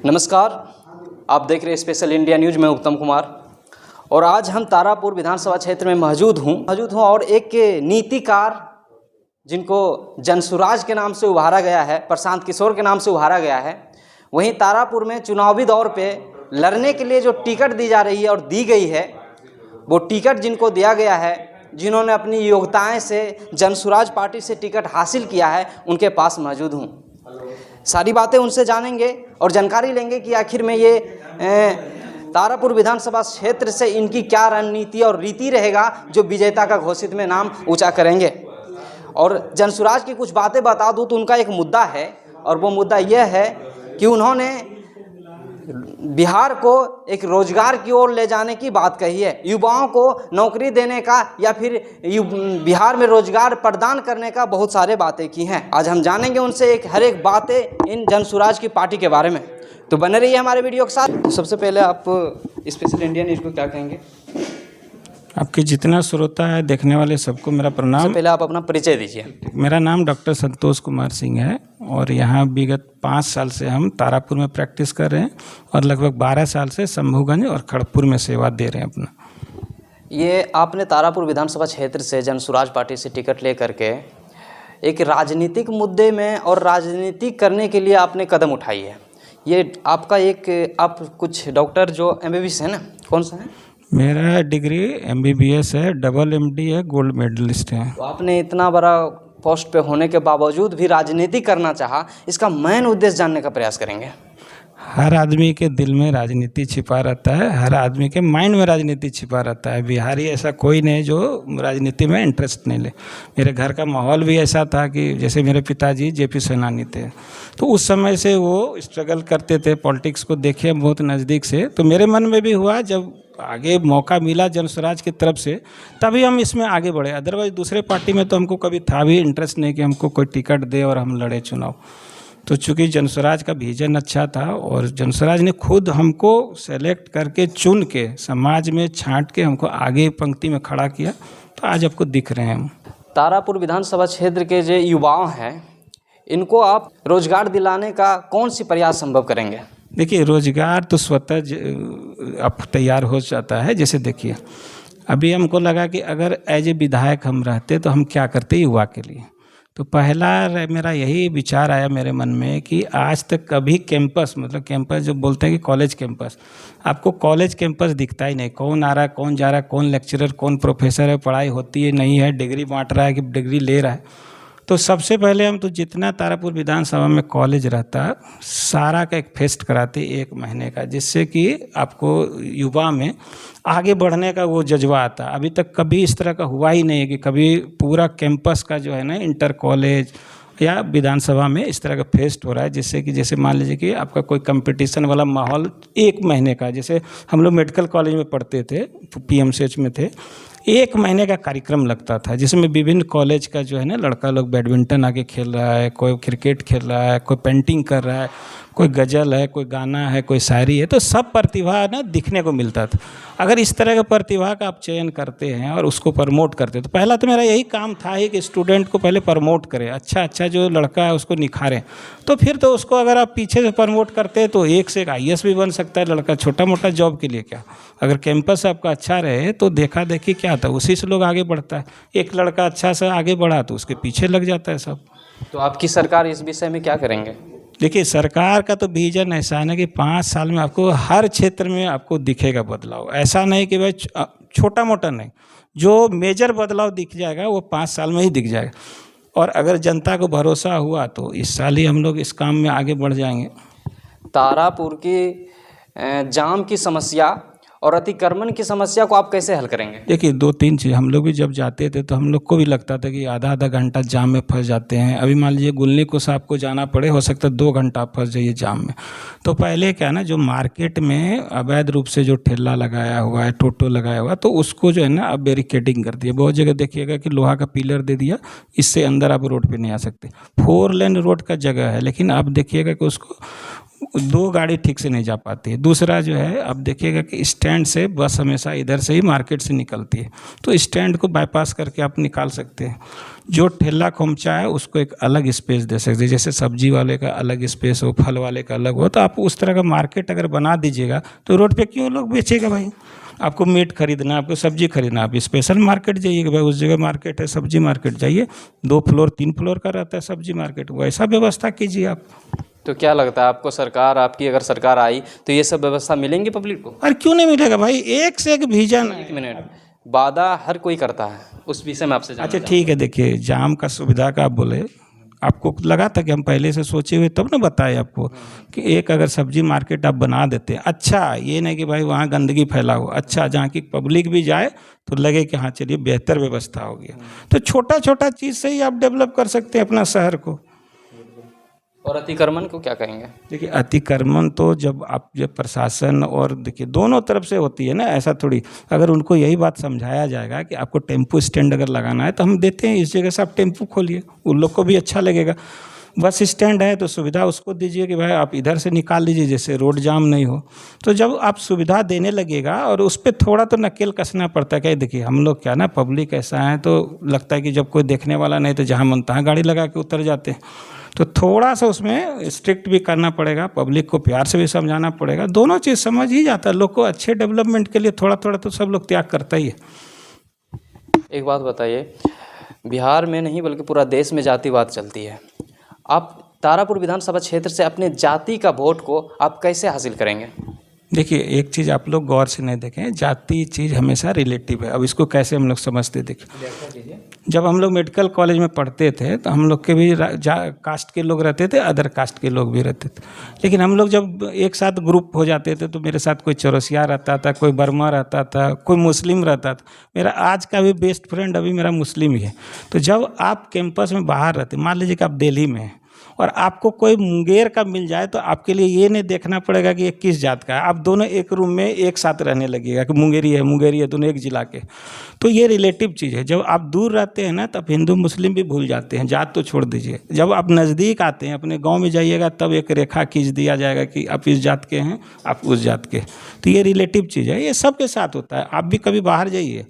नमस्कार, आप देख रहे हैं स्पेशल इंडिया न्यूज़ में उत्तम कुमार। और आज हम तारापुर विधानसभा क्षेत्र में मौजूद हूँ और एक नीतिकार जिनको जनसुराज के नाम से उभारा गया है, प्रशांत किशोर के नाम से उभारा गया है, वहीं तारापुर में चुनावी दौर पे लड़ने के लिए जो टिकट दी जा रही है और दी गई है, वो टिकट जिनको दिया गया है, जिन्होंने अपनी योग्यताएं से जनसुराज पार्टी से टिकट हासिल किया है, उनके पास मौजूद हूँ। सारी बातें उनसे जानेंगे और जानकारी लेंगे कि आखिर में ये तारापुर विधानसभा क्षेत्र से इनकी क्या रणनीति और रीति रहेगा जो विजेता का घोषित में नाम ऊंचा करेंगे। और जनसुराज की कुछ बातें बता दूं तो उनका एक मुद्दा है, और वो मुद्दा यह है कि उन्होंने बिहार को एक रोजगार की ओर ले जाने की बात कही है, युवाओं को नौकरी देने का या फिर बिहार में रोजगार प्रदान करने का बहुत सारे बातें की हैं। आज हम जानेंगे उनसे हर एक बातें इन जनसुराज की पार्टी के बारे में, तो बने रहिए हमारे वीडियो के साथ। सबसे पहले आप स्पेशल इंडिया न्यूज़ को क्या कहेंगे? आपके जितना श्रोता है देखने वाले सबको मेरा प्रणाम। सबसे पहले आप अपना परिचय दीजिए। मेरा नाम डॉक्टर संतोष कुमार सिंह है और यहाँ विगत 5 साल से हम तारापुर में प्रैक्टिस कर रहे हैं और लगभग 12 साल से शंभूगंज और खड़गपुर में सेवा दे रहे हैं अपना। ये आपने तारापुर विधानसभा क्षेत्र से जनसुराज पार्टी से टिकट ले करके एक राजनीतिक मुद्दे में और राजनीति करने के लिए आपने कदम उठाई है। ये आपका आप कुछ डॉक्टर जो MBBS है ना, कौन सा है? मेरा डिग्री MBBS है, डबल MD है, गोल्ड मेडलिस्ट है। तो आपने इतना बड़ा पोस्ट पे होने के बावजूद भी राजनीति करना चाहा, इसका मेन उद्देश्य जानने का प्रयास करेंगे। हर आदमी के दिल में राजनीति छिपा रहता है, हर आदमी के माइंड में राजनीति छिपा रहता है। बिहारी ऐसा कोई नहीं जो राजनीति में इंटरेस्ट नहीं ले। मेरे घर का माहौल भी ऐसा था कि जैसे मेरे पिताजी JP सेनानी थे, तो उस समय से वो स्ट्रगल करते थे, पॉलिटिक्स को देखे बहुत नज़दीक से। तो मेरे मन में भी हुआ, जब आगे मौका मिला जनसुराज की तरफ से, तभी हम इसमें आगे बढ़े। अदरवाइज दूसरे पार्टी में तो हमको कभी था भी इंटरेस्ट नहीं कि हमको कोई टिकट दे और हम लड़े चुनाव। तो चूँकि जनसुराज का विजन अच्छा था और जनसुराज ने खुद हमको सेलेक्ट करके चुन के समाज में छांट के हमको आगे पंक्ति में खड़ा किया, तो आज आपको दिख रहे हैं हम। तारापुर विधानसभा क्षेत्र के जो युवाओं हैं, इनको आप रोजगार दिलाने का कौन सी प्रयास संभव करेंगे? देखिए, रोजगार तो स्वतः अब तैयार हो जाता है। जैसे देखिए, अभी हमको लगा कि अगर एज ए विधायक हम रहते तो हम क्या करते युवा के लिए। तो पहला मेरा यही विचार आया मेरे मन में कि आज तक कभी कैंपस, मतलब कैंपस जो बोलते हैं कि कॉलेज कैंपस, आपको कॉलेज कैंपस दिखता ही नहीं। कौन आ रहा है, कौन जा रहा है, कौन लेक्चरर, कौन प्रोफेसर है, पढ़ाई होती है नहीं है, डिग्री बांट रहा है कि डिग्री ले रहा है। तो सबसे पहले हम तो जितना तारापुर विधानसभा में कॉलेज रहता, सारा का एक फेस्ट कराते 1 महीने का, जिससे कि आपको युवा में आगे बढ़ने का वो जज्बा आता। अभी तक कभी इस तरह का हुआ ही नहीं है कि कभी पूरा कैंपस का जो है ना, इंटर कॉलेज या विधानसभा में इस तरह का फेस्ट हो रहा है, जिससे कि जैसे मान लीजिए कि आपका कोई कंपटीशन वाला माहौल 1 महीने का, जैसे हम लोग मेडिकल कॉलेज में पढ़ते थे, PMCH में थे, 1 महीने का कार्यक्रम लगता था, जिसमें विभिन्न कॉलेज का जो है ना लड़का लोग बैडमिंटन आके खेल रहा है, कोई क्रिकेट खेल रहा है, कोई पेंटिंग कर रहा है, कोई गज़ल है, कोई गाना है, कोई शायरी है। तो सब प्रतिभा ना दिखने को मिलता था। अगर इस तरह के प्रतिभा का आप चयन करते हैं और उसको प्रमोट करते हैं, तो पहला तो मेरा यही काम था ही कि स्टूडेंट को पहले प्रमोट करें, अच्छा जो लड़का है उसको निखारें। तो फिर तो उसको अगर आप पीछे से प्रमोट करते हैं तो एक से एक IAS भी बन सकता है लड़का, छोटा मोटा जॉब के लिए क्या। अगर कैंपस आपका अच्छा रहे तो देखा देखी क्या आता है, उसी से लोग आगे बढ़ता है। एक लड़का अच्छा सा आगे बढ़ा तो उसके पीछे लग जाता है सब। तो आपकी सरकार इस विषय में क्या करेंगे? देखिए, सरकार का तो विजन ऐसा है ना कि 5 साल में आपको हर क्षेत्र में आपको दिखेगा बदलाव। ऐसा नहीं कि भाई छोटा मोटा नहीं, जो मेजर बदलाव दिख जाएगा वो 5 साल में ही दिख जाएगा। और अगर जनता को भरोसा हुआ तो इस साल ही हम लोग इस काम में आगे बढ़ जाएंगे। तारापुर की जाम की समस्या और अतिक्रमण की समस्या को आप कैसे हल करेंगे? देखिए, 2-3 चीज़, हम लोग भी जब जाते थे तो हम लोग को भी लगता था कि आधा घंटा जाम में फंस जाते हैं। अभी मान लीजिए गुलनी को साहब को जाना पड़े, हो सकता है 2 घंटा आप फंस जाइए जाम में। तो पहले क्या ना, जो मार्केट में अवैध रूप से जो ठेला लगाया हुआ है, टोटो लगाया हुआ है, तो उसको जो है ना अब बैरिकेडिंग कर दिया। बहुत जगह देखिएगा कि लोहा का पिलर दे दिया, इससे अंदर आप रोड पर नहीं आ सकते। 4 लेन रोड का जगह है, लेकिन आप देखिएगा कि उसको दो गाड़ी ठीक से नहीं जा पाती है। दूसरा जो है, आप देखिएगा कि स्टैंड से बस हमेशा इधर से ही मार्केट से निकलती है, तो स्टैंड को बाईपास करके आप निकाल सकते हैं। जो ठेला खोमचा है उसको एक अलग स्पेस दे सकते हैं, जैसे सब्जी वाले का अलग स्पेस हो, फल वाले का अलग हो, तो आप उस तरह का मार्केट अगर बना दीजिएगा तो रोड पे क्यों लोग बेचेगा भाई। आपको मीट खरीदना, आपको सब्जी खरीदना, आप स्पेशल मार्केट जाइए कि भाई उस जगह मार्केट है, सब्जी मार्केट जाइए, 2 फ्लोर 3 फ्लोर का रहता है सब्जी मार्केट, वैसा व्यवस्था कीजिए आप। तो क्या लगता है आपको, सरकार आपकी अगर सरकार आई तो ये सब व्यवस्था मिलेंगी पब्लिक को? अरे क्यों नहीं मिलेगा भाई, एक से एक विजन। एक मिनट, वादा हर कोई करता है, उस विषय में आपसे जानना अच्छा ठीक है, देखिए जाम का सुविधा का आप बोले, आपको लगा था कि हम पहले से सोचे हुए तब ना बताए आपको कि एक अगर सब्जी मार्केट आप बना देते, अच्छा ये नहीं कि भाई वहाँ गंदगी फैला हो, अच्छा जहाँ की पब्लिक भी जाए तो लगे कि हाँ चलिए बेहतर व्यवस्था हो गया। तो छोटा छोटा चीज़ से ही आप डेवलप कर सकते हैं अपना शहर को। और अतिक्रमण को क्या कहेंगे? देखिए अतिक्रमण तो जब प्रशासन और देखिए दोनों तरफ से होती है ना, ऐसा थोड़ी, अगर उनको यही बात समझाया जाएगा कि आपको टेम्पो स्टैंड अगर लगाना है तो हम देते हैं, इस जगह से आप टेम्पो खोलिए, उन लोग को भी अच्छा लगेगा। बस स्टैंड है तो सुविधा उसको दीजिए कि भाई आप इधर से निकाल दीजिए जिससे रोड जाम नहीं हो। तो जब आप सुविधा देने लगेगा और उस पर थोड़ा तो नकेल कसना पड़ता है। क्या देखिए हम लोग क्या ना, पब्लिक ऐसा है तो लगता है कि जब कोई देखने वाला नहीं तो जहाँ मन तहाँ गाड़ी लगा के उतर जाते हैं, तो थोड़ा सा उसमें स्ट्रिक्ट भी करना पड़ेगा, पब्लिक को प्यार से भी समझाना पड़ेगा। दोनों चीज़ समझ ही जाता है लोग को, अच्छे डेवलपमेंट के लिए थोड़ा थोड़ा तो सब लोग त्याग करता ही है। एक बात बताइए, बिहार में नहीं बल्कि पूरा देश में जातिवाद चलती है, आप तारापुर विधानसभा क्षेत्र से अपने जाति का वोट को आप कैसे हासिल करेंगे? देखिए एक चीज़ आप लोग गौर से नहीं देखें, जाति चीज़ हमेशा रिलेटिव है। अब इसको कैसे हम लोग समझते, देखिए जब हम लोग मेडिकल कॉलेज में पढ़ते थे तो हम लोग के भी कास्ट के लोग रहते थे, अदर कास्ट के लोग भी रहते थे, लेकिन हम लोग जब एक साथ ग्रुप हो जाते थे तो मेरे साथ कोई चौरसिया रहता था, कोई बर्मा रहता था, कोई मुस्लिम रहता था। मेरा आज का भी बेस्ट फ्रेंड अभी मेरा मुस्लिम ही है। तो जब आप कैंपस में बाहर रहते, मान लीजिए कि आप दिल्ली में हैं और आपको कोई मुंगेर का मिल जाए तो आपके लिए ये नहीं देखना पड़ेगा कि ये किस जात का है, आप दोनों एक रूम में एक साथ रहने लगेगा कि मुंगेरी है दोनों एक जिला के। तो ये रिलेटिव चीज़ है। जब आप दूर रहते हैं ना तब हिंदू मुस्लिम भी भूल जाते हैं, जात तो छोड़ दीजिए। जब आप नज़दीक आते हैं, अपने गांव में जाइएगा, तब एक रेखा खींच दिया जाएगा कि आप इस जात के हैं, आप उस जात के। तो ये रिलेटिव चीज़ है, ये सबके साथ होता है। आप भी कभी बाहर जाइए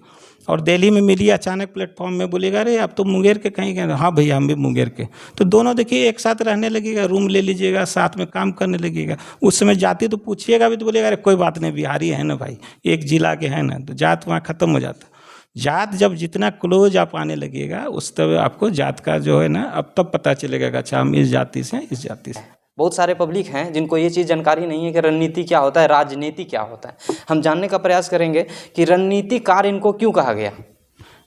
और दिल्ली में मिलिए, अचानक प्लेटफॉर्म में बोलेगा अरे आप तो मुंगेर के कहीं गए, हाँ भैया हम भी मुंगेर के। तो दोनों देखिए एक साथ रहने लगेगा, रूम ले लीजिएगा, साथ में काम करने लगेगा। उस समय जाति तो पूछिएगा भी तो बोलेगा अरे कोई बात नहीं, बिहारी है ना भाई, एक जिला के हैं ना, तो जात वहाँ ख़त्म हो जाता। जात जब जितना क्लोज आप आने लगेगा उस तब आपको जात का जो है ना, अब तब पता चलेगा कि अच्छा हम इस जाति से हैं, इस जाति से। बहुत सारे पब्लिक हैं जिनको ये चीज़ जानकारी नहीं है कि रणनीति क्या होता है, राजनीति क्या होता है। हम जानने का प्रयास करेंगे कि रणनीतिकार इनको क्यों कहा गया।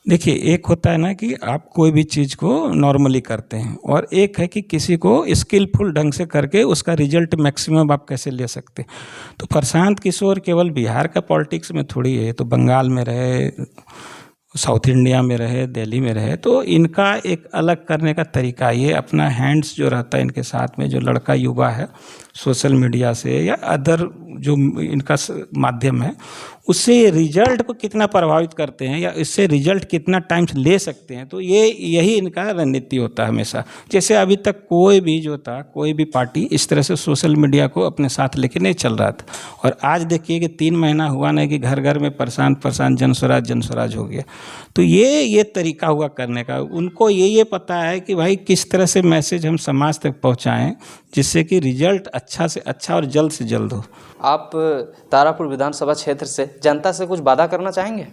देखिए एक होता है ना कि आप कोई भी चीज़ को नॉर्मली करते हैं, और एक है कि किसी को स्किलफुल ढंग से करके उसका रिजल्ट मैक्सिमम आप कैसे ले सकते हैं। तो प्रशांत किशोर केवल बिहार का पॉलिटिक्स में थोड़ी है, तो बंगाल में रहे, साउथ इंडिया में रहे, दिल्ली में रहे, तो इनका एक अलग करने का तरीका, ये अपना हैंड्स जो रहता है इनके साथ में, जो लड़का युवा है सोशल मीडिया से या अदर जो इनका माध्यम है, उससे रिजल्ट को कितना प्रभावित करते हैं या इससे रिजल्ट कितना टाइम ले सकते हैं। तो यही इनका रणनीति होता है हमेशा। जैसे अभी तक कोई भी जो था, कोई भी पार्टी इस तरह से सोशल मीडिया को अपने साथ लेके नहीं चल रहा था, और आज देखिए कि 3 महीना हुआ नहीं कि घर घर में प्रशांत जन स्वराज हो गया। तो ये तरीका हुआ करने का। उनको ये पता है कि भाई किस तरह से मैसेज हम समाज तक पहुँचाएँ जिससे कि रिजल्ट अच्छा से अच्छा और जल्द से जल्द हो। आप तारापुर विधानसभा क्षेत्र से जनता से कुछ वादा करना चाहेंगे?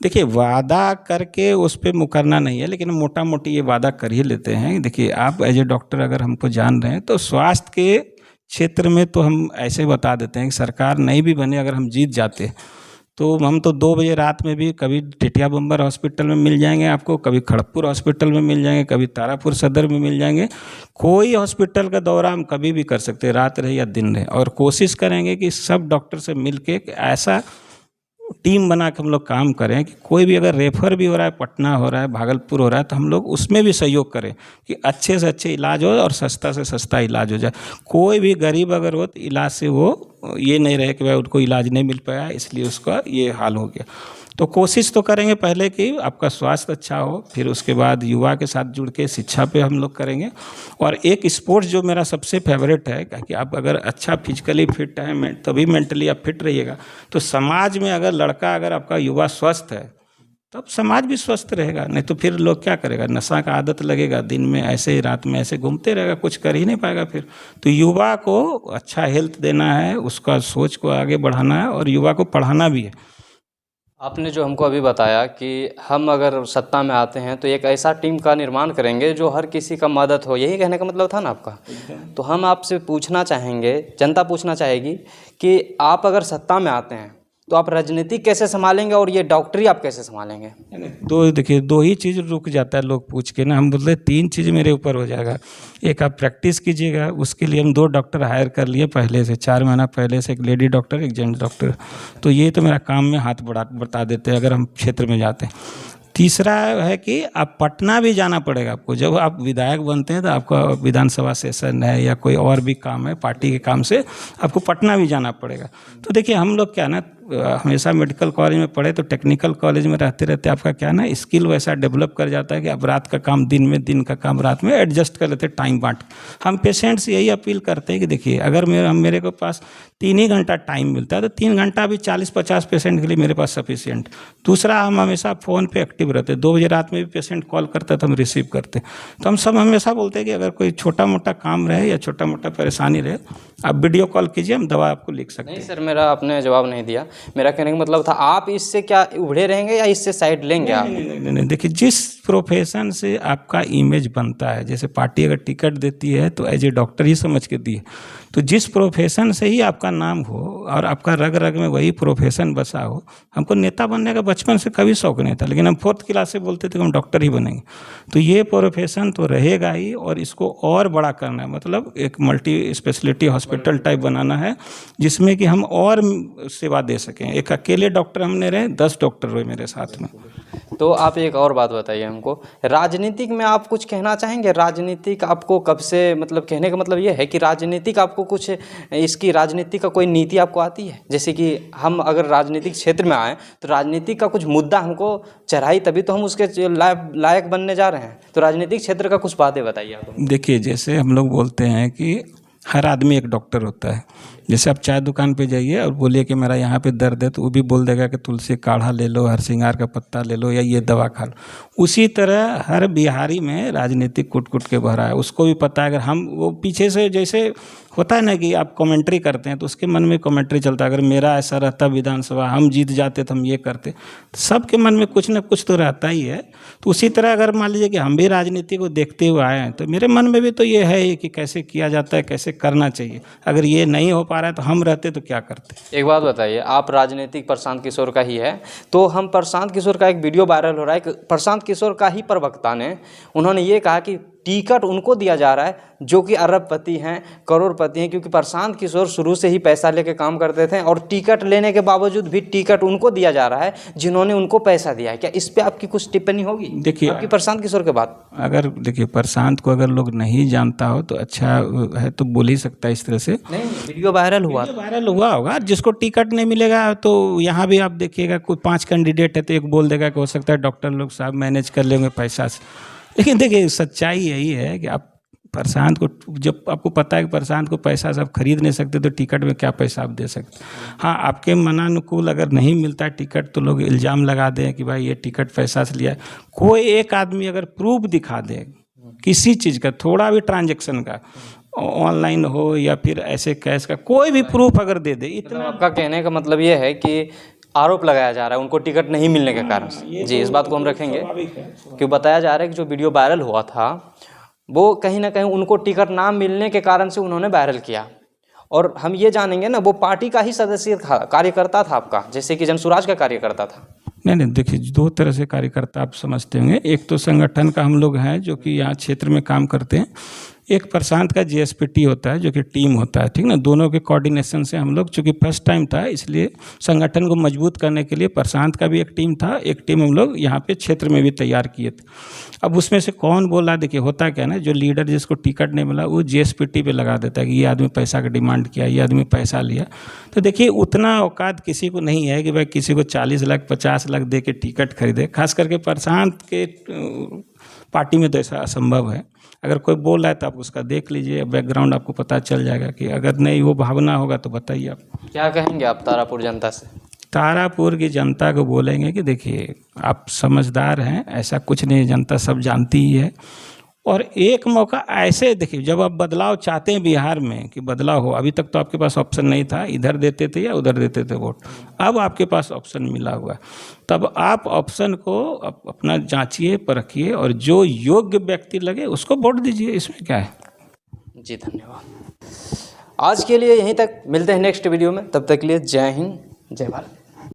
देखिए वादा करके उस पर मुकरना नहीं है, लेकिन मोटा मोटी ये वादा कर ही लेते हैं। देखिए आप एज ए डॉक्टर अगर हमको जान रहे हैं तो स्वास्थ्य के क्षेत्र में तो हम ऐसे बता देते हैं कि सरकार नहीं भी बने, अगर हम जीत जाते तो हम तो 2 बजे रात में भी कभी टिटिया बम्बर हॉस्पिटल में मिल जाएंगे आपको, कभी खड़गपुर हॉस्पिटल में मिल जाएंगे, कभी तारापुर सदर में मिल जाएंगे। कोई हॉस्पिटल का दौरा हम कभी भी कर सकते हैं, रात रहे या दिन रहे, और कोशिश करेंगे कि सब डॉक्टर से मिल के ऐसा टीम बना के हम लोग काम करें कि कोई भी अगर रेफर भी हो रहा है, पटना हो रहा है, भागलपुर हो रहा है, तो हम लोग उसमें भी सहयोग करें कि अच्छे से अच्छे इलाज हो और सस्ता से सस्ता इलाज हो जाए। कोई भी गरीब अगर हो तो इलाज से वो ये नहीं रहे कि भाई उनको इलाज नहीं मिल पाया इसलिए उसका ये हाल हो गया। तो कोशिश तो करेंगे पहले कि आपका स्वास्थ्य अच्छा हो, फिर उसके बाद युवा के साथ जुड़ के शिक्षा पे हम लोग करेंगे। और एक स्पोर्ट्स जो मेरा सबसे फेवरेट है, कि आप अगर अच्छा फिजिकली फिट है तभी मेंटली आप फिट रहिएगा। तो समाज में अगर लड़का, अगर आपका युवा स्वस्थ है तब समाज भी स्वस्थ रहेगा, नहीं तो फिर लोग क्या करेगा, नशा का आदत लगेगा, दिन में ऐसे रात में ऐसे घूमते रहेगा, कुछ कर ही नहीं पाएगा फिर। तो युवा को अच्छा हेल्थ देना है, उसका सोच को आगे बढ़ाना है और युवा को पढ़ाना भी है। आपने जो हमको अभी बताया कि हम अगर सत्ता में आते हैं तो एक ऐसा टीम का निर्माण करेंगे जो हर किसी का मदद हो, यही कहने का मतलब था ना आपका। तो हम आपसे पूछना चाहेंगे, जनता पूछना चाहेगी कि आप अगर सत्ता में आते हैं तो आप राजनीति कैसे संभालेंगे और ये डॉक्टरी आप कैसे संभालेंगे? देखिए, दो ही चीज़ रुक जाता है लोग पूछ के ना, हम बोलते 3 चीज़ मेरे ऊपर हो जाएगा। एक आप प्रैक्टिस कीजिएगा, उसके लिए हम 2 डॉक्टर हायर कर लिए पहले से, 4 महीना पहले से, एक लेडी डॉक्टर एक जेंट्स डॉक्टर। तो ये तो मेरा काम में हाथ बता देते हैं अगर हम क्षेत्र में जाते हैं। तीसरा है कि आप पटना भी जाना पड़ेगा आपको। जब आप विधायक बनते हैं तो आपका विधानसभा सेशन है या कोई और भी काम है पार्टी के काम से, आपको पटना भी जाना पड़ेगा। तो देखिए, हम लोग क्या ना, हमेशा मेडिकल कॉलेज में पढ़े तो टेक्निकल कॉलेज में रहते रहते आपका क्या ना स्किल वैसा डेवलप कर जाता है कि आप रात का काम दिन में, दिन का काम रात में एडजस्ट कर लेते, टाइम बांट। हम पेशेंट से यही अपील करते हैं कि देखिए, अगर मेरे को पास 3 ही घंटा टाइम मिलता है तो 3 घंटा भी 40-50 पेशेंट के लिए मेरे पास सफिशिएंट। दूसरा, हम हमेशा फ़ोन पे एक्टिव रहते, 2 बजे रात में भी पेशेंट कॉल करता है तो हम रिसीव करते। तो हम सब हमेशा बोलते हैं कि अगर कोई छोटा मोटा काम रहे या छोटा मोटा परेशानी रहे, आप वीडियो कॉल कीजिए, हम दवा आपको लिख सकते हैं। नहीं सर, मेरा आपने जवाब नहीं दिया। मेरा कहने का मतलब था, आप इससे क्या उभरे रहेंगे या इससे साइड लेंगे आप? नहीं, देखिए, जिस प्रोफेशन से आपका इमेज बनता है, जैसे पार्टी अगर टिकट देती है तो एज ए डॉक्टर ही समझ के दी है, तो जिस प्रोफेशन से ही आपका नाम हो और आपका रग रग में वही प्रोफेशन बसा हो। हमको नेता बनने का बचपन से कभी शौक नहीं था, लेकिन हम 4th क्लास से बोलते थे कि हम डॉक्टर ही बनेंगे। तो ये प्रोफेशन तो रहेगा ही और इसको और बड़ा करना है, मतलब एक मल्टी स्पेशलिटी हॉस्पिटल टाइप बनाना है जिसमें कि हम और सेवा दे सकें। एक अकेले डॉक्टर हमने रहे, 10 डॉक्टर हुए मेरे साथ में। तो आप एक और बात बताइए हमको, राजनीतिक में आप कुछ कहना चाहेंगे? राजनीतिक आपको कब से, मतलब कहने का मतलब ये है कि राजनीतिक आपको कुछ, इसकी राजनीति का कोई नीति आपको आती है? जैसे कि हम अगर राजनीतिक क्षेत्र में आए तो राजनीतिक का कुछ मुद्दा हमको चढ़ाई, तभी तो हम उसके लायक बनने जा रहे हैं। तो राजनीतिक क्षेत्र का कुछ बातें बताइए आप। देखिए, जैसे हम लोग बोलते हैं कि हर आदमी एक डॉक्टर होता है। जैसे आप चाय दुकान पे जाइए और बोलिए कि मेरा यहाँ पे दर्द है, तो वो भी बोल देगा कि तुलसी काढ़ा ले लो, हरसिंगार का पत्ता ले लो या ये दवा खा लो। उसी तरह हर बिहारी में राजनीतिक कुट के भरा है। उसको भी पता है, अगर हम वो पीछे से, जैसे होता है ना कि आप कमेंट्री करते हैं तो उसके मन में कमेंट्री चलता है, अगर मेरा ऐसा रहता विधानसभा, हम जीत जाते तो हम ये करते। सबके मन में कुछ ना कुछ तो रहता ही है। तो उसी तरह अगर मान लीजिए कि हम भी राजनीति को देखते हुए आए हैं तो मेरे मन में भी तो ये है कि कैसे किया जाता है, कैसे करना चाहिए। अगर ये नहीं हो पा रहा है तो हम रहते तो क्या करते। एक बात बताइए, आप राजनीतिक प्रशांत किशोर का ही है, तो हम प्रशांत किशोर का एक वीडियो वायरल हो रहा है, प्रशांत किशोर का ही प्रवक्ता ने, उन्होंने ये कहा कि टिकट उनको दिया जा रहा है जो कि अरबपति हैं, करोड़पति हैं, क्योंकि प्रशांत किशोर शुरू से ही पैसा लेके काम करते थे और टिकट लेने के बावजूद भी टिकट उनको दिया जा रहा है जिन्होंने उनको पैसा दिया है। क्या इस पे आपकी कुछ टिप्पणी होगी? देखिए, आपकी प्रशांत किशोर के बाद, अगर देखिए प्रशांत को अगर लोग नहीं जानता हो तो अच्छा है तो बोल ही सकता है इस तरह से। नहीं, वीडियो वायरल हुआ, वायरल हुआ होगा। जिसको टिकट नहीं मिलेगा तो यहाँ भी आप देखिएगा, कोई 5 कैंडिडेट है तो एक बोल देगा कि हो सकता है डॉक्टर लोग साहब मैनेज कर लेंगे पैसा से। लेकिन देखिए, सच्चाई यही है कि आप प्रशांत को, जब आपको पता है कि प्रशांत को पैसा सब खरीद नहीं सकते तो टिकट में क्या पैसा आप दे सकते। हाँ, आपके मनानुकूल अगर नहीं मिलता है टिकट तो लोग इल्ज़ाम लगा दें कि भाई ये टिकट पैसा से लिया है। कोई एक आदमी अगर प्रूफ दिखा दे किसी चीज़ का, थोड़ा भी ट्रांजैक्शन का, ऑनलाइन हो या फिर ऐसे कैश का, कोई भी प्रूफ अगर दे दे, इतना। आपका कहने का मतलब ये है कि आरोप लगाया जा रहा है उनको टिकट नहीं मिलने के कारण से। जी, इस बात को हम रखेंगे, क्योंकि बताया जा रहा है कि जो वीडियो वायरल हुआ था वो कहीं ना कहीं उनको टिकट ना मिलने के कारण से उन्होंने वायरल किया। और हम ये जानेंगे ना, वो पार्टी का ही सदस्य था, कार्यकर्ता था आपका, जैसे कि जनसुराज का कार्यकर्ता था। नहीं, देखिए, 2 तरह से कार्यकर्ता आप समझते होंगे। एक तो संगठन का हम लोग हैं जो कि यहाँ क्षेत्र में काम करते हैं, एक प्रशांत का जीएसपीटी होता है जो कि टीम होता है, ठीक ना। दोनों के कोऑर्डिनेशन से हम लोग, चूँकि फर्स्ट टाइम था इसलिए संगठन को मजबूत करने के लिए प्रशांत का भी एक टीम था, एक टीम हम लोग यहाँ पे क्षेत्र में भी तैयार किए थे। अब उसमें से कौन बोला, देखिए होता क्या ना, जो लीडर जिसको टिकट नहीं मिला वो जीएसपीटी पे लगा देता है कि ये आदमी पैसा का डिमांड किया, ये आदमी पैसा लिया। तो देखिए उतना औकात किसी को नहीं है कि भाई किसी को 40 लाख 50 लाख दे के टिकट खरीदे, खास करके प्रशांत के पार्टी में तो ऐसा असंभव है। अगर कोई बोल रहा है तो आप उसका देख लीजिए, बैकग्राउंड आपको पता चल जाएगा कि अगर नहीं वो भावना होगा तो बताइए आप। क्या कहेंगे आप तारापुर जनता से? तारापुर की जनता को बोलेंगे कि देखिए आप समझदार हैं, ऐसा कुछ नहीं, जनता सब जानती ही है। और एक मौका ऐसे देखिए, जब आप बदलाव चाहते हैं बिहार में कि बदलाव हो, अभी तक तो आपके पास ऑप्शन नहीं था, इधर देते थे या उधर देते थे वोट, अब आपके पास ऑप्शन मिला हुआ है, तब आप ऑप्शन को अपना जांचिए परखिए और जो योग्य व्यक्ति लगे उसको वोट दीजिए, इसमें क्या है। जी धन्यवाद। आज के लिए यहीं तक, मिलते हैं नेक्स्ट वीडियो में, तब तक के लिए जय हिंद जय भारत।